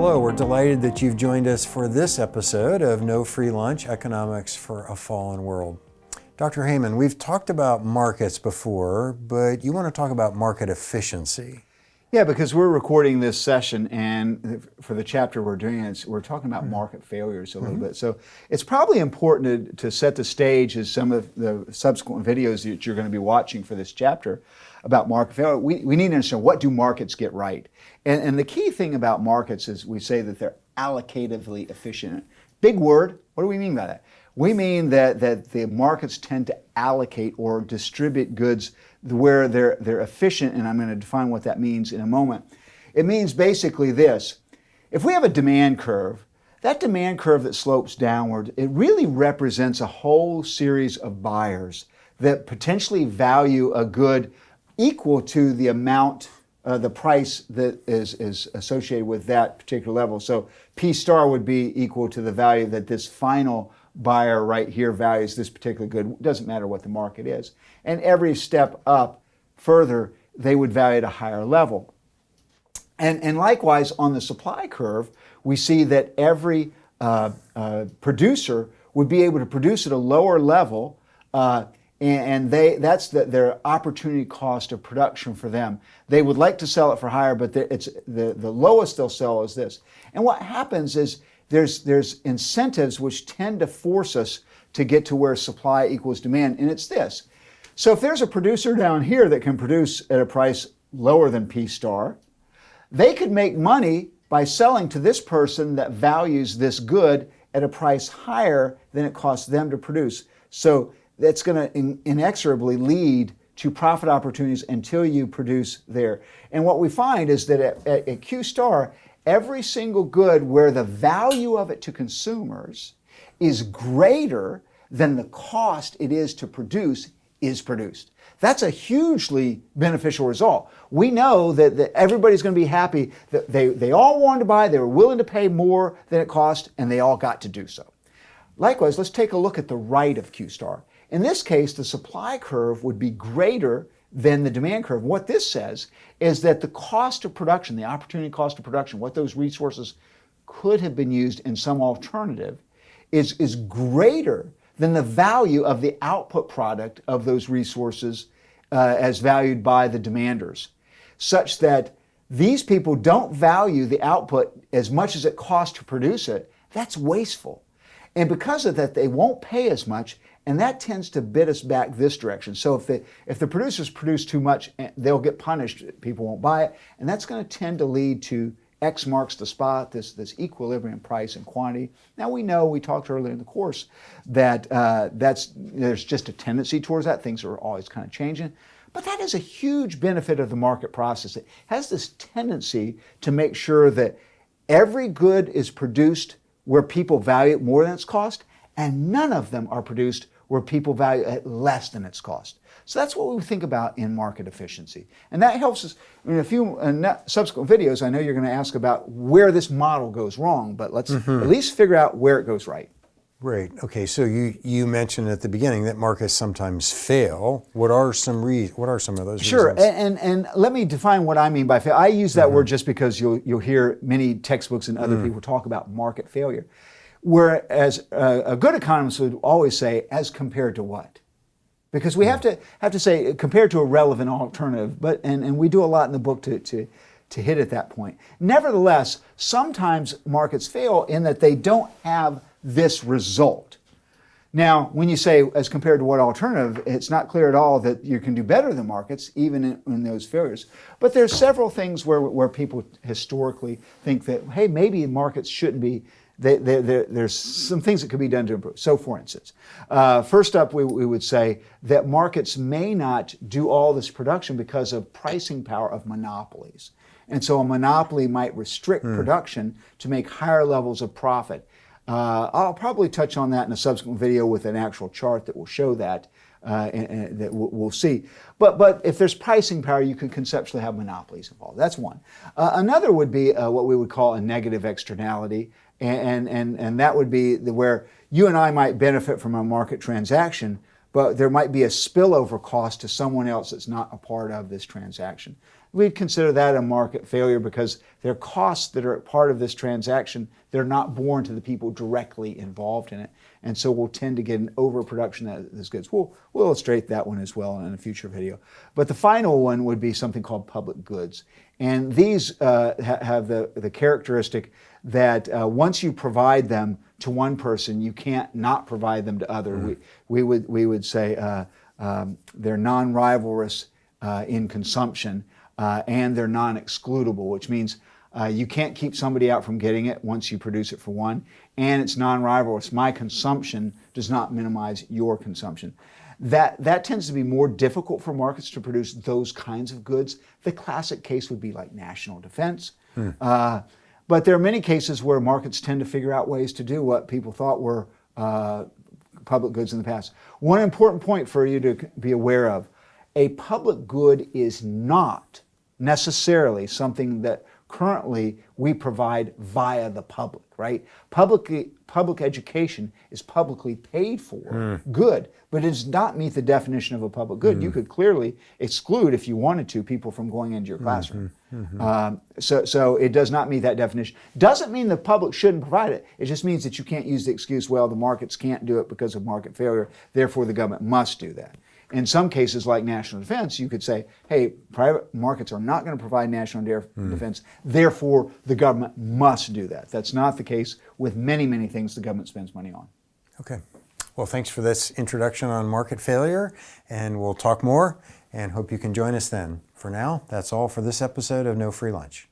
Hello, we're delighted that you've joined us for this episode of No Free Lunch, Economics for a Fallen World. Dr. Heyman, we've talked about markets before, but you want to talk about market efficiency. Yeah, because we're recording this session, and for the chapter we're doing, we're talking about market failures a little bit. So it's probably important to set the stage as some of the subsequent videos that you're going to be watching for this chapter about market failure. We need to understand, what do markets get right? And the key thing about markets is we say that they're allocatively efficient. Big word. What do we mean by that? We mean that the markets tend to allocate or distribute goods where they're efficient, and I'm going to define what that means in a moment. It means basically this. If we have a demand curve, that demand curve that slopes downward, it really represents a whole series of buyers that potentially value a good equal to the amount, the price that is associated with that particular level. So P star would be equal to the value that this final buyer right here values this particular good. It doesn't matter what the market is. And every step up further, they would value at a higher level. And likewise, on the supply curve, we see that every producer would be able to produce at a lower level, and that's their opportunity cost of production for them. They would like to sell it for higher, but it's the lowest they'll sell is this. And what happens is there's incentives which tend to force us to get to where supply equals demand, and it's this. So if there's a producer down here that can produce at a price lower than P star, they could make money by selling to this person that values this good at a price higher than it costs them to produce. So that's going to inexorably lead to profit opportunities until you produce there. And what we find is that at Q star, every single good where the value of it to consumers is greater than the cost it is to produce is produced. That's a hugely beneficial result. We know that everybody's going to be happy that they all wanted to buy, they were willing to pay more than it cost, and they all got to do so. Likewise, let's take a look at the right of Q star. In this case, the supply curve would be greater than the demand curve. What this says is that the cost of production, the opportunity cost of production, what those resources could have been used in some alternative, is greater than the value of the output product of those resources as valued by the demanders, such that these people don't value the output as much as it costs to produce it. That's wasteful. And because of that, they won't pay as much, and that tends to bid us back this direction. So if the producers produce too much, they'll get punished. People won't buy it, and that's going to tend to lead to X marks the spot, this equilibrium price and quantity. Now we know, we talked earlier in the course, that there's just a tendency towards that. Things are always kind of changing. But that is a huge benefit of the market process. It has this tendency to make sure that every good is produced where people value it more than its cost, and none of them are produced where people value it less than its cost. So that's what we think about in market efficiency. And that helps us in a few subsequent videos. I know you're going to ask about where this model goes wrong, but let's at least figure out where it goes right. Great. Okay, so you mentioned at the beginning that markets sometimes fail. What are some of those Sure, reasons? and let me define what I mean by fail. I use that word just because you'll hear many textbooks and other people talk about market failure. Whereas a good economist would always say, as compared to what? Because we have to say compared to a relevant alternative, and we do a lot in the book to hit at that point. Nevertheless, sometimes markets fail in that they don't have this result. Now, when you say as compared to what alternative, it's not clear at all that you can do better than markets, even in those failures. But there's several things where people historically think that, hey, maybe markets shouldn't be. There's some things that could be done to improve. So, for instance, first up, we would say that markets may not do all this production because of pricing power of monopolies. And so a monopoly might restrict production to make higher levels of profit. I'll probably touch on that in a subsequent video with an actual chart that will show that, and that we'll see. But if there's pricing power, you could conceptually have monopolies involved. That's one. Another would be what we would call a negative externality. And that would be where you and I might benefit from a market transaction, but there might be a spillover cost to someone else that's not a part of this transaction. We'd consider that a market failure because there are costs that are a part of this transaction that are not borne to the people directly involved in it. And so we'll tend to get an overproduction of these goods. We'll illustrate that one as well in a future video. But the final one would be something called public goods. And these have the characteristic that once you provide them to one person, you can't not provide them to others. We would say they're non-rivalrous in consumption, and they're non-excludable, which means you can't keep somebody out from getting it once you produce it for one, and it's non-rivalrous. My consumption does not minimize your consumption. That tends to be more difficult for markets to produce those kinds of goods. The classic case would be like national defense. But there are many cases where markets tend to figure out ways to do what people thought were public goods in the past. One important point for you to be aware of: a public good is not necessarily something that currently we provide via the public, right? Public education is publicly paid for good, but it does not meet the definition of a public good. You could clearly exclude, if you wanted to, people from going into your classroom. So it does not meet that definition. Doesn't mean the public shouldn't provide it. It just means that you can't use the excuse, well, the markets can't do it because of market failure, therefore the government must do that. In some cases, like national defense, you could say, hey, private markets are not going to provide national defense, therefore the government must do that. That's not the case with many, many things the government spends money on. Okay. Well, thanks for this introduction on market failure, and we'll talk more and hope you can join us then. For now, that's all for this episode of No Free Lunch.